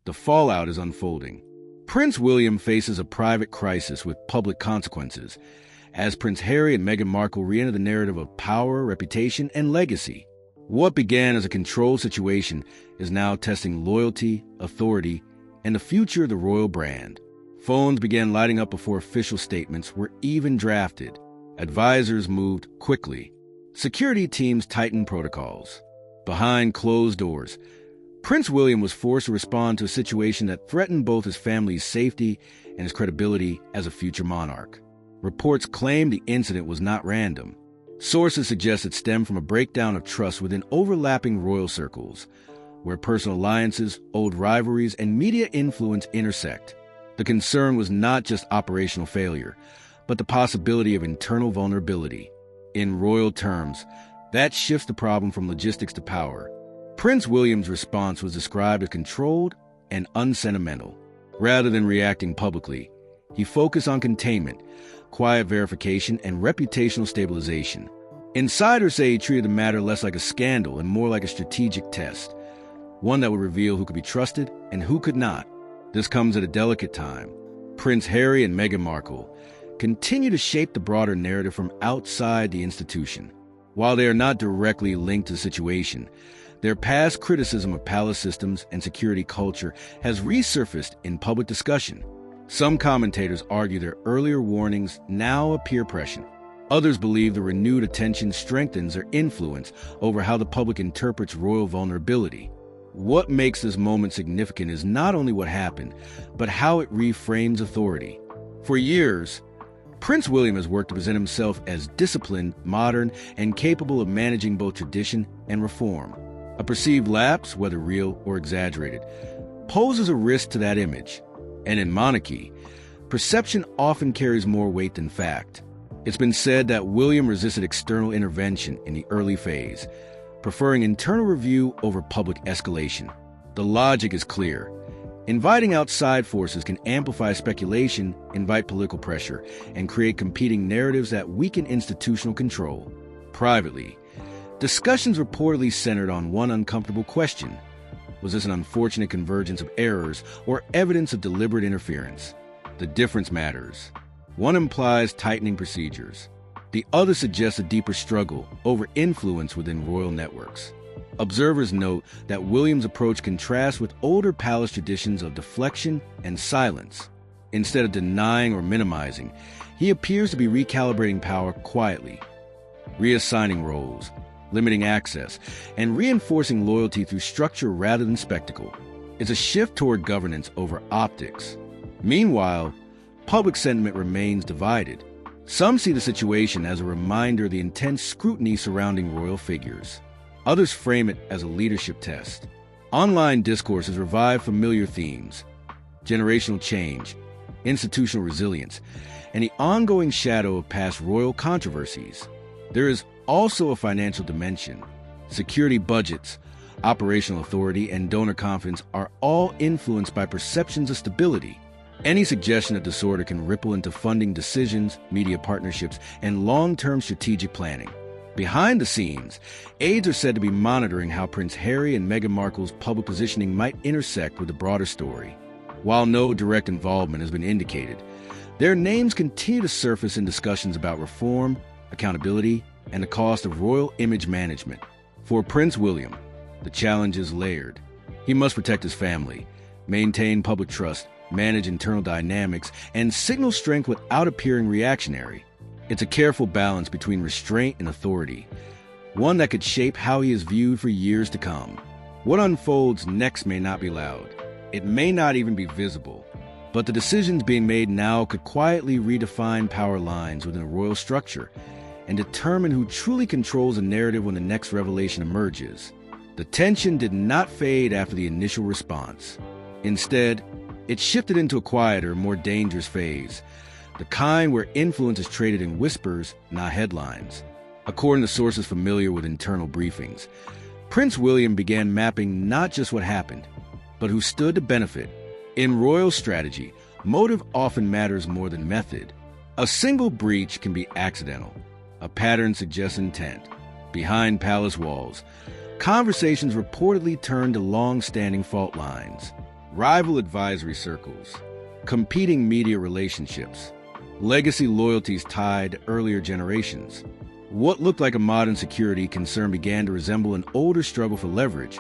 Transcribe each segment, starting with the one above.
the fallout is unfolding. Prince William faces a private crisis with public consequences, as Prince Harry and Meghan Markle re-enter the narrative of power, reputation, and legacy. What began as a controlled situation is now testing loyalty, authority, and the future of the royal brand. Phones began lighting up before official statements were even drafted. Advisors moved quickly. Security teams tightened protocols. Behind closed doors, Prince William was forced to respond to a situation that threatened both his family's safety and his credibility as a future monarch. Reports claim the incident was not random. Sources suggest it stemmed from a breakdown of trust within overlapping royal circles, where personal alliances, old rivalries, and media influence intersect. The concern was not just operational failure, but the possibility of internal vulnerability. In royal terms, that shifts the problem from logistics to power. Prince William's response was described as controlled and unsentimental. Rather than reacting publicly, he focused on containment, quiet verification, and reputational stabilization. Insiders say he treated the matter less like a scandal and more like a strategic test, one that would reveal who could be trusted and who could not. This comes at a delicate time. Prince Harry and Meghan Markle continue to shape the broader narrative from outside the institution. While they are not directly linked to the situation, their past criticism of palace systems and security culture has resurfaced in public discussion. Some commentators argue their earlier warnings now appear prescient. Others believe the renewed attention strengthens their influence over how the public interprets royal vulnerability. What makes this moment significant is not only what happened, but how it reframes authority. For years, Prince William has worked to present himself as disciplined, modern, and capable of managing both tradition and reform. A perceived lapse, whether real or exaggerated, poses a risk to that image. And in monarchy, perception often carries more weight than fact. It's been said that William resisted external intervention in the early phase, preferring internal review over public escalation. The logic is clear. Inviting outside forces can amplify speculation, invite political pressure, and create competing narratives that weaken institutional control. Privately, discussions reportedly centered on one uncomfortable question. Was this an unfortunate convergence of errors or evidence of deliberate interference? The difference matters. One implies tightening procedures. The other suggests a deeper struggle over influence within royal networks. Observers note that William's approach contrasts with older palace traditions of deflection and silence. Instead of denying or minimizing, he appears to be recalibrating power quietly, reassigning roles, limiting access, and reinforcing loyalty through structure rather than spectacle. It's a shift toward governance over optics. Meanwhile, public sentiment remains divided. Some see the situation as a reminder of the intense scrutiny surrounding royal figures. Others frame it as a leadership test. Online discourse has revived familiar themes: generational change, institutional resilience, and the ongoing shadow of past royal controversies. There is also a financial dimension. Security budgets, operational authority, and donor confidence are all influenced by perceptions of stability. Any suggestion of disorder can ripple into funding decisions, media partnerships, and long-term strategic planning. Behind the scenes, aides are said to be monitoring how Prince Harry and Meghan Markle's public positioning might intersect with the broader story. While no direct involvement has been indicated, their names continue to surface in discussions about reform, accountability, and the cost of royal image management. For Prince William, the challenge is layered. He must protect his family, maintain public trust, manage internal dynamics, and signal strength without appearing reactionary. It's a careful balance between restraint and authority, one that could shape how he is viewed for years to come. What unfolds next may not be loud. It may not even be visible. But the decisions being made now could quietly redefine power lines within a royal structure and determine who truly controls the narrative when the next revelation emerges. The tension did not fade after the initial response. Instead, it shifted into a quieter, more dangerous phase, the kind where influence is traded in whispers, not headlines. According to sources familiar with internal briefings, Prince William began mapping not just what happened, but who stood to benefit. In royal strategy, motive often matters more than method. A single breach can be accidental. A pattern suggests intent. Behind palace walls, conversations reportedly turned to long-standing fault lines. rival advisory circles, competing media relationships, legacy loyalties tied to earlier generations. What looked like a modern security concern began to resemble an older struggle for leverage,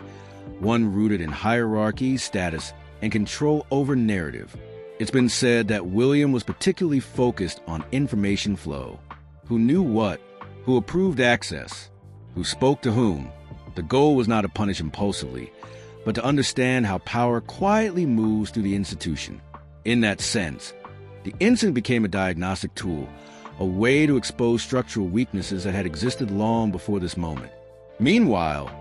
one rooted in hierarchy, status, and control over narrative. It's been said that William was particularly focused on information flow. Who knew what? Who approved access? Who spoke to whom? The goal was not to punish impulsively, but to understand how power quietly moves through the institution. In that sense, the incident became a diagnostic tool, a way to expose structural weaknesses that had existed long before this moment. Meanwhile,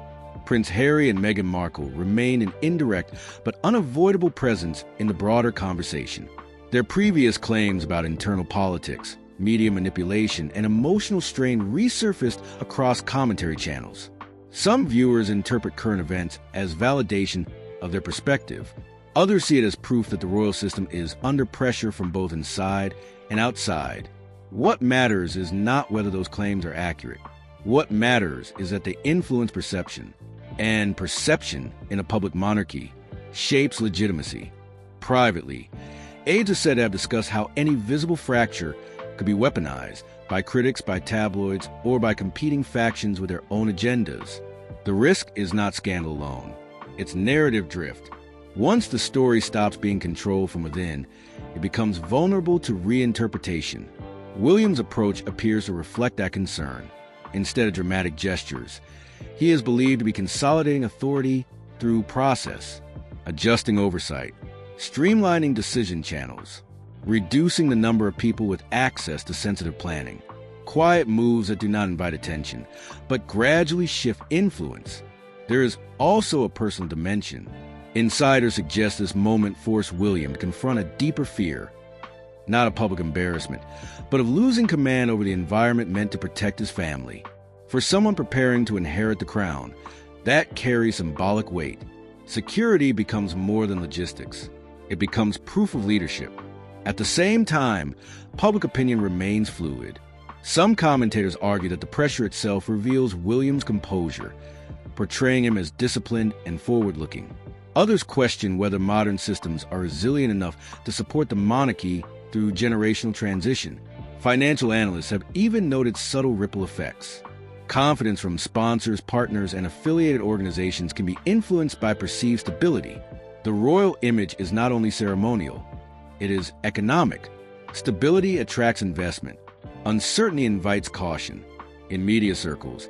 Prince Harry and Meghan Markle remained an indirect but unavoidable presence in the broader conversation. Their previous claims about internal politics, media manipulation, and emotional strain resurfaced across commentary channels. Some viewers interpret current events as validation of their perspective. Others see it as proof that the royal system is under pressure from both inside and outside. What matters is not whether those claims are accurate. What matters is that they influence perception. And perception in a public monarchy shapes legitimacy. Privately, aides are said to have discussed how any visible fracture could be weaponized by critics, by tabloids, or by competing factions with their own agendas. The risk is not scandal alone. It's narrative drift. Once the story stops being controlled from within, it becomes vulnerable to reinterpretation. William's approach appears to reflect that concern. Instead of dramatic gestures, he is believed to be consolidating authority through process, adjusting oversight, streamlining decision channels, reducing the number of people with access to sensitive planning. Quiet moves that do not invite attention, but gradually shift influence. There is also a personal dimension. Insiders suggest this moment forced William to confront a deeper fear, not of public embarrassment, but of losing command over the environment meant to protect his family. For someone preparing to inherit the crown, that carries symbolic weight. Security becomes more than logistics. It becomes proof of leadership. At the same time, public opinion remains fluid. Some commentators argue that the pressure itself reveals William's composure, portraying him as disciplined and forward-looking. Others question whether modern systems are resilient enough to support the monarchy through generational transition. Financial analysts have even noted subtle ripple effects. Confidence from sponsors, partners, and affiliated organizations can be influenced by perceived stability. The royal image is not only ceremonial, it is economic. Stability attracts investment. Uncertainty invites caution. In media circles,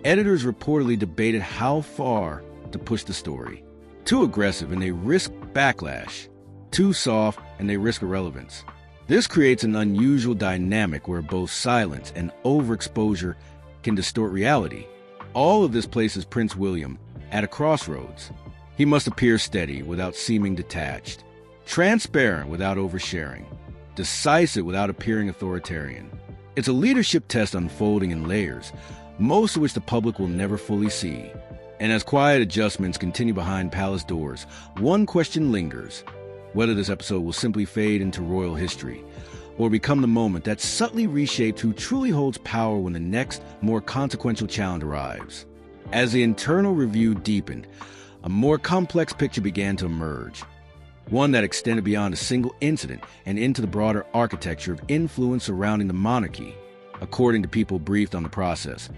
editors reportedly debated how far to push the story. Too aggressive and they risk backlash. Too soft and they risk irrelevance. This creates an unusual dynamic where both silence and overexposure can distort reality. All of this places Prince William at a crossroads. He must appear steady without seeming detached, transparent without oversharing, decisive without appearing authoritarian. It's a leadership test unfolding in layers, most of which the public will never fully see. And as quiet adjustments continue behind palace doors, one question lingers: whether this episode will simply fade into royal history, or become the moment that subtly reshapes who truly holds power when the next, more consequential challenge arrives. As the internal review deepened, a more complex picture began to emerge, one that extended beyond a single incident and into the broader architecture of influence surrounding the monarchy. According to people briefed on the process,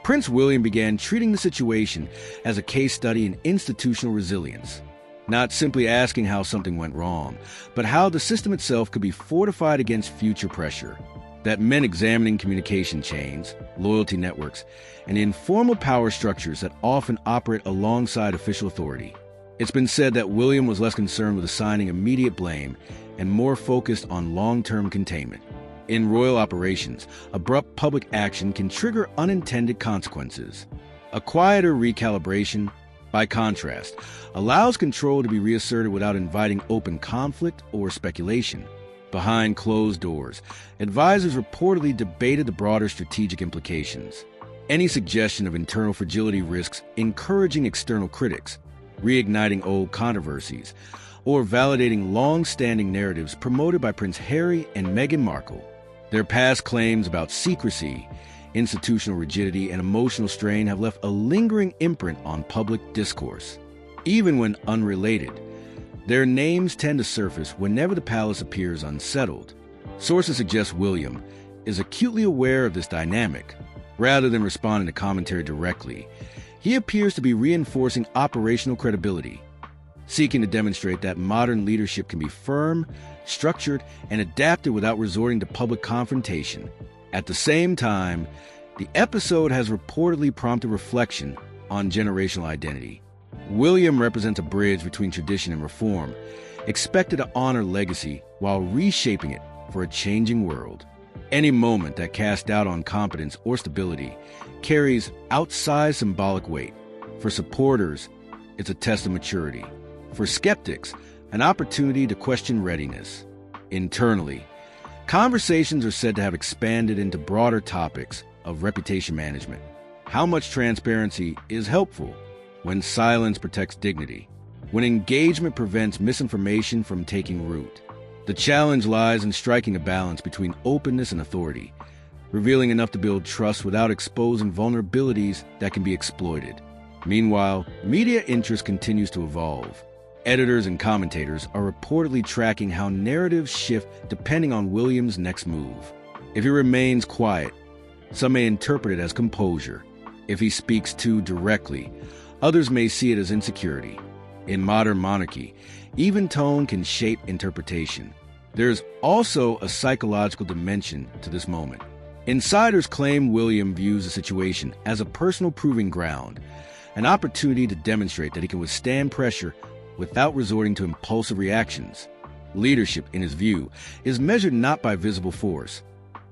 Prince William began treating the situation as a case study in institutional resilience. Not simply asking how something went wrong, but how the system itself could be fortified against future pressure. That meant examining communication chains, loyalty networks, and informal power structures that often operate alongside official authority. It's been said that William was less concerned with assigning immediate blame and more focused on long-term containment. In royal operations, abrupt public action can trigger unintended consequences. A quieter recalibration, by contrast, allows control to be reasserted without inviting open conflict or speculation. Behind closed doors, advisors reportedly debated the broader strategic implications. Any suggestion of internal fragility risks encouraging external critics, reigniting old controversies, or validating long-standing narratives promoted by Prince Harry and Meghan Markle. Their past claims about secrecy, institutional rigidity, and emotional strain have left a lingering imprint on public discourse. Even when unrelated, Their names tend to surface whenever the palace appears unsettled. Sources suggest William is acutely aware of this dynamic. Rather than responding to commentary directly, he appears to be reinforcing operational credibility, seeking to demonstrate that modern leadership can be firm, structured, and adapted without resorting to public confrontation. At the same time, the episode has reportedly prompted reflection on generational identity. William represents a bridge between tradition and reform, expected to honor legacy while reshaping it for a changing world. Any moment that casts doubt on competence or stability carries outsized symbolic weight. For supporters, it's a test of maturity. For skeptics, an opportunity to question readiness. Internally, conversations are said to have expanded into broader topics of reputation management. How much transparency is helpful when silence protects dignity, when engagement prevents misinformation from taking root. The challenge lies in striking a balance between openness and authority, revealing enough to build trust without exposing vulnerabilities that can be exploited. Meanwhile, media interest continues to evolve. Editors and commentators are reportedly tracking how narratives shift depending on William's next move. If he remains quiet, some may interpret it as composure. If he speaks too directly, others may see it as insecurity. In modern monarchy, even tone can shape interpretation. There is also a psychological dimension to this moment. Insiders claim William views the situation as a personal proving ground, an opportunity to demonstrate that he can withstand pressure without resorting to impulsive reactions. Leadership, in his view, is measured not by visible force,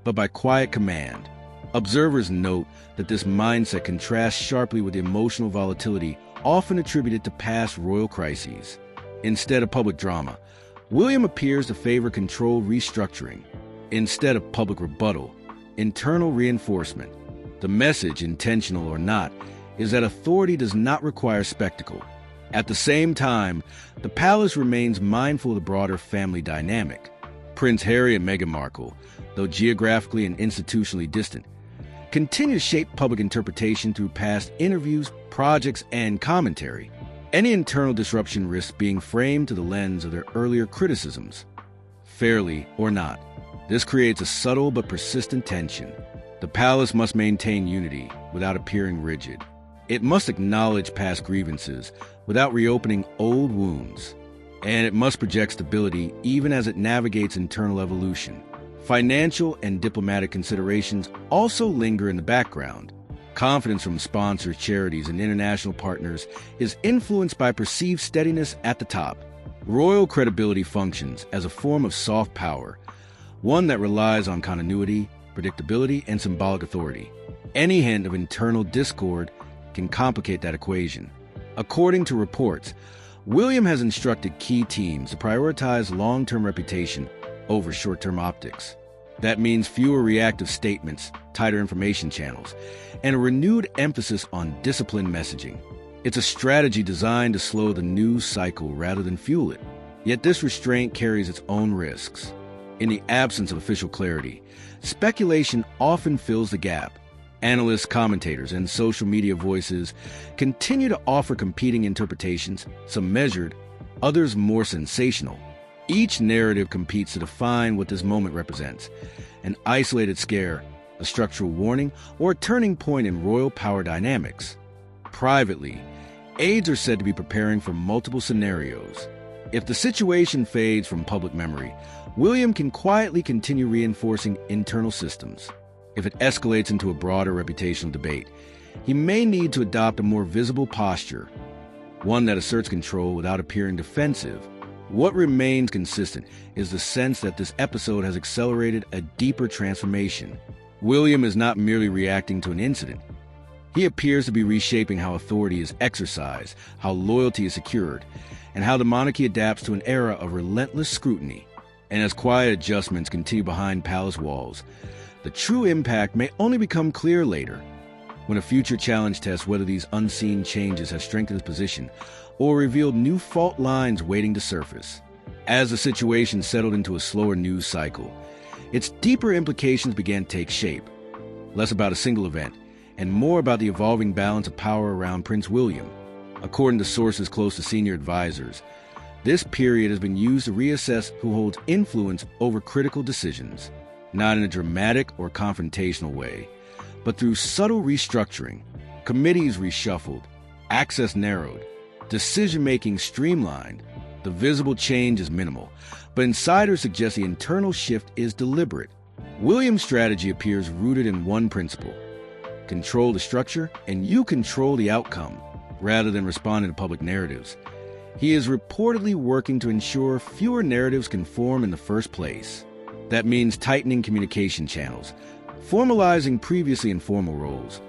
but by quiet command. Observers note that this mindset contrasts sharply with the emotional volatility often attributed to past royal crises. Instead of public drama, William appears to favor controlled restructuring. Instead of public rebuttal, internal reinforcement. The message, intentional or not, is that authority does not require spectacle. At the same time, the palace remains mindful of the broader family dynamic. Prince Harry and Meghan Markle, though geographically and institutionally distant, continue to shape public interpretation through past interviews, projects, and commentary. Any internal disruption risks being framed to the lens of their earlier criticisms. Fairly or not, this creates a subtle but persistent tension. The palace must maintain unity without appearing rigid. It must acknowledge past grievances without reopening old wounds. And it must project stability even as it navigates internal evolution. Financial and diplomatic considerations also linger in the background. Confidence from sponsors, charities, and international partners is influenced by perceived steadiness at the top. Royal credibility functions as a form of soft power, one that relies on continuity, predictability, and symbolic authority. Any hint of internal discord can complicate that equation. According to reports, William has instructed key teams to prioritize long-term reputation over short-term optics. That means fewer reactive statements, tighter information channels, and a renewed emphasis on disciplined messaging. It's a strategy designed to slow the news cycle rather than fuel it. Yet this restraint carries its own risks. In the absence of official clarity, speculation often fills the gap. Analysts, commentators, and social media voices continue to offer competing interpretations, some measured, others more sensational. Each narrative competes to define what this moment represents: an isolated scare, a structural warning, or a turning point in royal power dynamics. Privately, aides are said to be preparing for multiple scenarios. If the situation fades from public memory, William can quietly continue reinforcing internal systems. If it escalates into a broader reputational debate, he may need to adopt a more visible posture, one that asserts control without appearing defensive. What remains consistent is the sense that this episode has accelerated a deeper transformation. William is not merely reacting to an incident. He appears to be reshaping how authority is exercised, how loyalty is secured, and how the monarchy adapts to an era of relentless scrutiny. And as quiet adjustments continue behind palace walls, the true impact may only become clear later, when a future challenge tests whether these unseen changes have strengthened his position or revealed new fault lines waiting to surface. As the situation settled into a slower news cycle, its deeper implications began to take shape, less about a single event and more about the evolving balance of power around Prince William. According to sources close to senior advisors, This period has been used to reassess who holds influence over critical decisions, not in a dramatic or confrontational way, but through subtle restructuring. Committees reshuffled, access narrowed, decision-making streamlined. The visible change is minimal, but insiders suggest the internal shift is deliberate. William's strategy appears rooted in one principle: control the structure, and you control the outcome, rather than responding to public narratives. He is reportedly working to ensure fewer narratives can form in the first place. That means tightening communication channels, formalizing previously informal roles,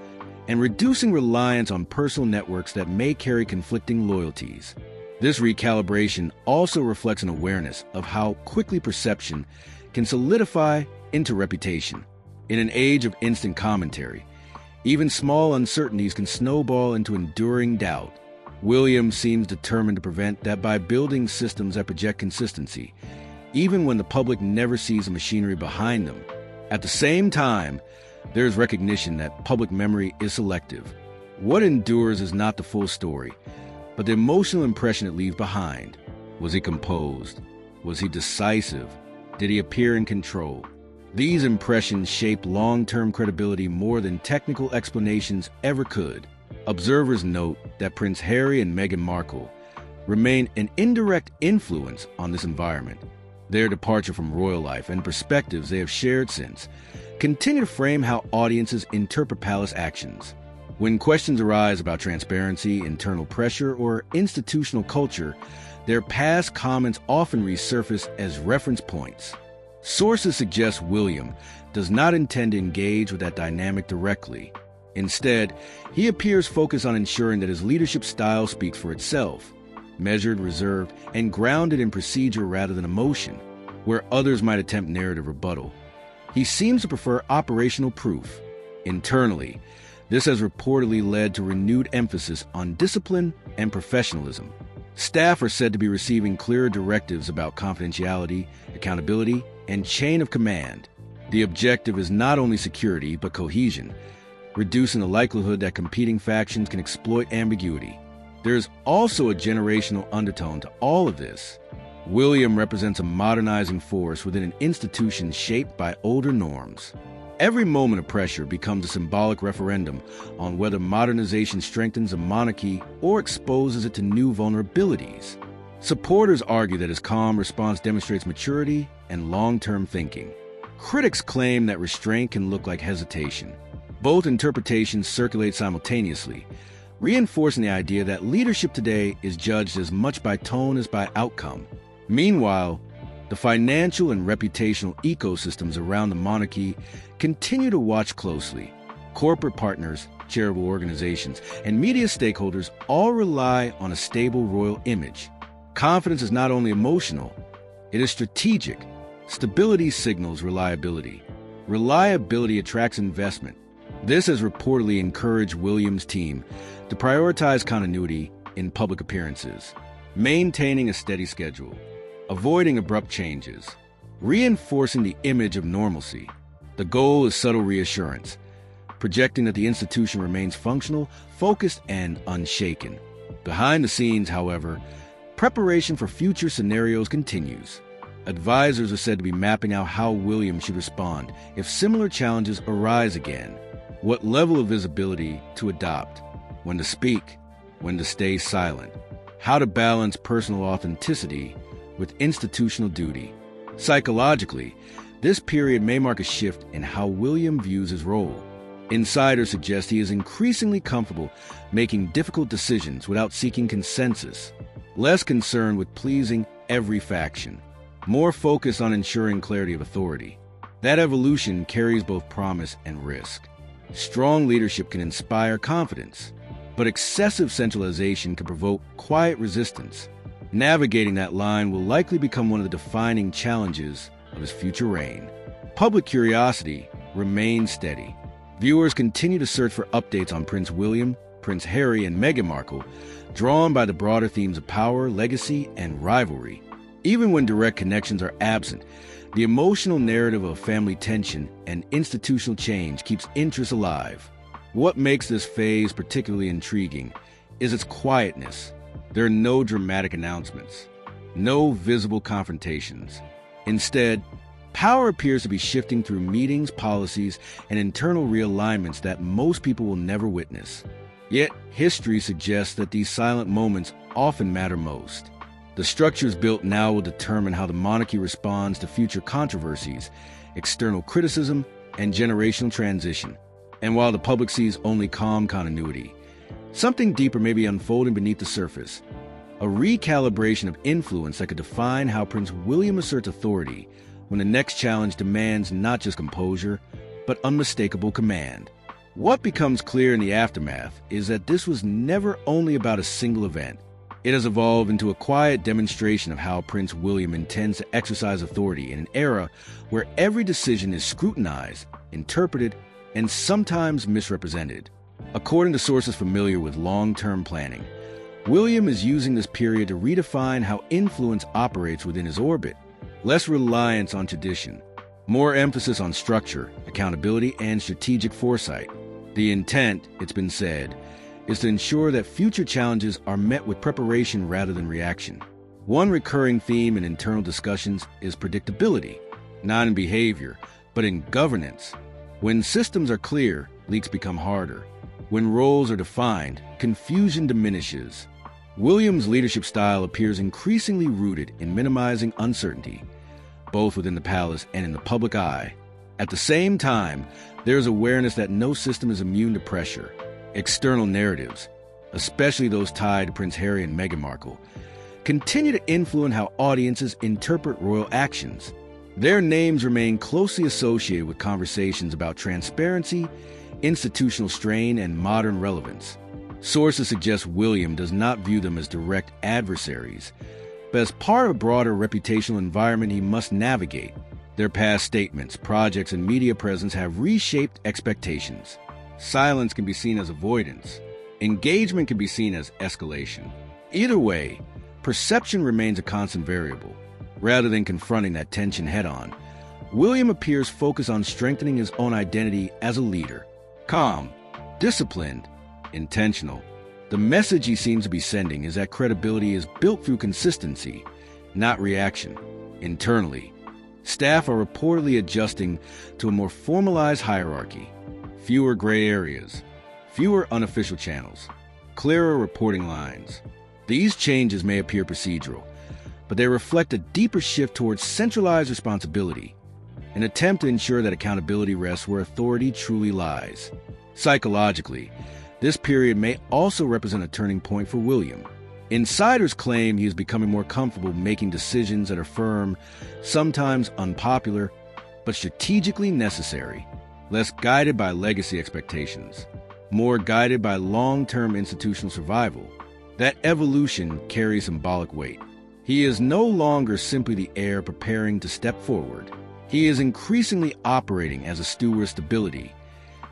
and reducing reliance on personal networks that may carry conflicting loyalties. This recalibration also reflects an awareness of how quickly perception can solidify into reputation. In an age of instant commentary, even small uncertainties can snowball into enduring doubt. William seems determined to prevent that by building systems that project consistency, even when the public never sees the machinery behind them. At the same time, there is recognition that public memory is selective. What endures is not the full story, but the emotional impression it leaves behind. Was he composed? Was he decisive? Did he appear in control? These impressions shape long-term credibility more than technical explanations ever could. Observers note that Prince Harry and Meghan Markle remain an indirect influence on this environment. Their departure from royal life and perspectives they have shared since continue to frame how audiences interpret palace actions. When questions arise about transparency, internal pressure, or institutional culture, their past comments often resurface as reference points. Sources suggest William does not intend to engage with that dynamic directly. Instead, he appears focused on ensuring that his leadership style speaks for itself, measured, reserved, and grounded in procedure rather than emotion, where others might attempt narrative rebuttal. He seems to prefer operational proof. Internally, this has reportedly led to renewed emphasis on discipline and professionalism. Staff are said to be receiving clearer directives about confidentiality, accountability, and chain of command. The objective is not only security, but cohesion, reducing the likelihood that competing factions can exploit ambiguity. There is also a generational undertone to all of this. William represents a modernizing force within an institution shaped by older norms. Every moment of pressure becomes a symbolic referendum on whether modernization strengthens a monarchy or exposes it to new vulnerabilities. Supporters argue that his calm response demonstrates maturity and long-term thinking. Critics claim that restraint can look like hesitation. Both interpretations circulate simultaneously, reinforcing the idea that leadership today is judged as much by tone as by outcome. Meanwhile, the financial and reputational ecosystems around the monarchy continue to watch closely. Corporate partners, charitable organizations, and media stakeholders all rely on a stable royal image. Confidence is not only emotional, it is strategic. Stability signals reliability. Reliability attracts investment. This has reportedly encouraged William's team to prioritize continuity in public appearances, maintaining a steady schedule, avoiding abrupt changes, reinforcing the image of normalcy. The goal is subtle reassurance, projecting that the institution remains functional, focused, and unshaken. Behind the scenes, however, preparation for future scenarios continues. Advisors are said to be mapping out how William should respond if similar challenges arise again. What level of visibility to adopt, when to speak, when to stay silent, how to balance personal authenticity with institutional duty. Psychologically, this period may mark a shift in how William views his role. Insiders suggest he is increasingly comfortable making difficult decisions without seeking consensus, less concerned with pleasing every faction, more focused on ensuring clarity of authority. That evolution carries both promise and risk. Strong leadership can inspire confidence, but excessive centralization can provoke quiet resistance. Navigating that line will likely become one of the defining challenges of his future reign. Public curiosity remains steady. Viewers continue to search for updates on Prince William, Prince Harry, and Meghan Markle, drawn by the broader themes of power, legacy, and rivalry. Even when direct connections are absent, the emotional narrative of family tension and institutional change keeps interest alive. What makes this phase particularly intriguing is its quietness. There are no dramatic announcements, No visible confrontations. Instead, power appears to be shifting through meetings, policies, and internal realignments that most people will never witness. Yet, history suggests that these silent moments often matter most. The structures built now will determine how the monarchy responds to future controversies, external criticism, and generational transition. And while the public sees only calm continuity, something deeper may be unfolding beneath the surface. A recalibration of influence that could define how Prince William asserts authority when the next challenge demands not just composure, but unmistakable command. What becomes clear in the aftermath is that this was never only about a single event. It has evolved into a quiet demonstration of how Prince William intends to exercise authority in an era where every decision is scrutinized, interpreted, and sometimes misrepresented. According to sources familiar with long-term planning, William is using this period to redefine how influence operates within his orbit. Less reliance on tradition, more emphasis on structure, accountability, and strategic foresight. The intent, it's been said, is to ensure that future challenges are met with preparation rather than reaction. One recurring theme in internal discussions is predictability, not in behavior, but in governance. When systems are clear, leaks become harder. When roles are defined, confusion diminishes. William's leadership style appears increasingly rooted in minimizing uncertainty, both within the palace and in the public eye. At the same time, there is awareness that no system is immune to pressure. External narratives, especially those tied to Prince Harry and Meghan Markle, continue to influence how audiences interpret royal actions. Their names remain closely associated with conversations about transparency, institutional strain, and modern relevance. Sources suggest William does not view them as direct adversaries, but as part of a broader reputational environment he must navigate. Their past statements, projects, and media presence have reshaped expectations. Silence can be seen as avoidance. Engagement can be seen as escalation. Either way, perception remains a constant variable. Rather than confronting that tension head-on, William appears focused on strengthening his own identity as a leader. Calm, disciplined, intentional. The message he seems to be sending is that credibility is built through consistency, not reaction. Internally, staff are reportedly adjusting to a more formalized hierarchy. Fewer gray areas, fewer unofficial channels, clearer reporting lines. These changes may appear procedural, but they reflect a deeper shift towards centralized responsibility, an attempt to ensure that accountability rests where authority truly lies. Psychologically, this period may also represent a turning point for William. Insiders claim he is becoming more comfortable making decisions that are firm, sometimes unpopular, but strategically necessary, less guided by legacy expectations, more guided by long-term institutional survival. That evolution carries symbolic weight. He is no longer simply the heir preparing to step forward. He is increasingly operating as a steward of stability,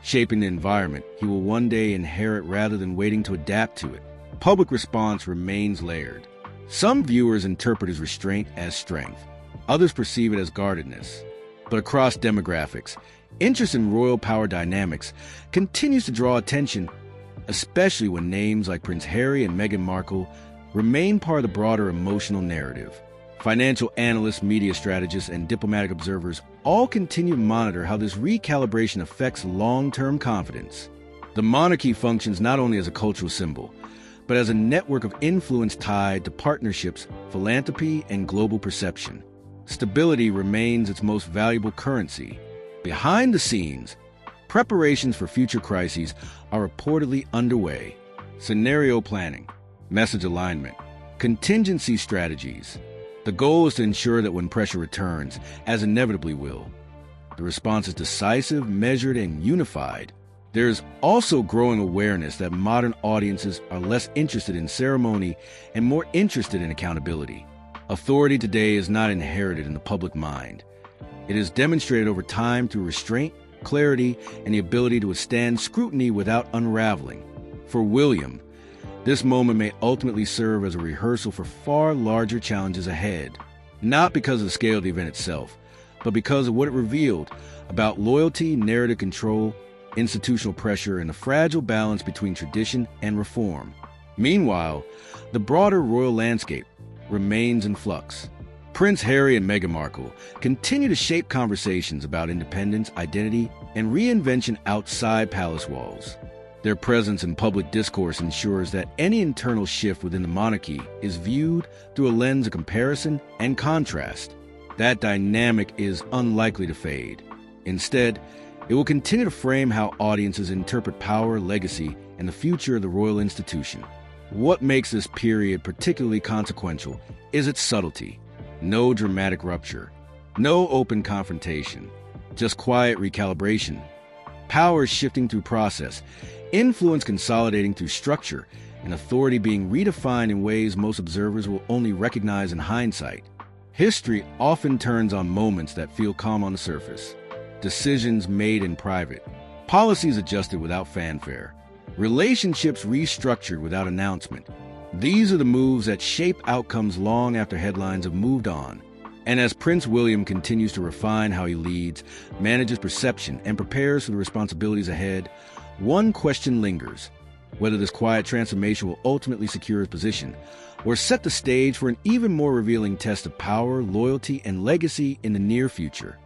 shaping the environment he will one day inherit rather than waiting to adapt to it. Public response remains layered. Some viewers interpret his restraint as strength. Others perceive it as guardedness. But across demographics, interest in royal power dynamics continues to draw attention, especially when names like Prince Harry and Meghan Markle remain part of the broader emotional narrative. Financial analysts, media strategists, and diplomatic observers all continue to monitor how this recalibration affects long-term confidence. The monarchy functions not only as a cultural symbol, but as a network of influence tied to partnerships, philanthropy, and global perception. Stability remains its most valuable currency. Behind the scenes, preparations for future crises are reportedly underway. Scenario planning, message alignment, contingency strategies. The goal is to ensure that when pressure returns, as inevitably will, the response is decisive, measured, and unified. There is also growing awareness that modern audiences are less interested in ceremony and more interested in accountability. Authority today is not inherited in the public mind. It is demonstrated over time through restraint, clarity, and the ability to withstand scrutiny without unraveling. For William, this moment may ultimately serve as a rehearsal for far larger challenges ahead, not because of the scale of the event itself, but because of what it revealed about loyalty, narrative control, institutional pressure, and the fragile balance between tradition and reform. Meanwhile, the broader royal landscape, remains in flux. Prince Harry and Meghan Markle continue to shape conversations about independence, identity, and reinvention outside palace walls. Their presence in public discourse ensures that any internal shift within the monarchy is viewed through a lens of comparison and contrast. That dynamic is unlikely to fade. Instead, it will continue to frame how audiences interpret power, legacy, and the future of the royal institution. What makes this period particularly consequential is its subtlety. No dramatic rupture, no open confrontation, just quiet recalibration. Power shifting through process, influence consolidating through structure, and authority being redefined in ways most observers will only recognize in hindsight. History often turns on moments that feel calm on the surface. Decisions made in private, policies adjusted without fanfare, relationships restructured without announcement. These are the moves that shape outcomes long after headlines have moved on. And as Prince William continues to refine how he leads, manages perception, and prepares for the responsibilities ahead, one question lingers: whether this quiet transformation will ultimately secure his position or set the stage for an even more revealing test of power, loyalty, and legacy in the near future.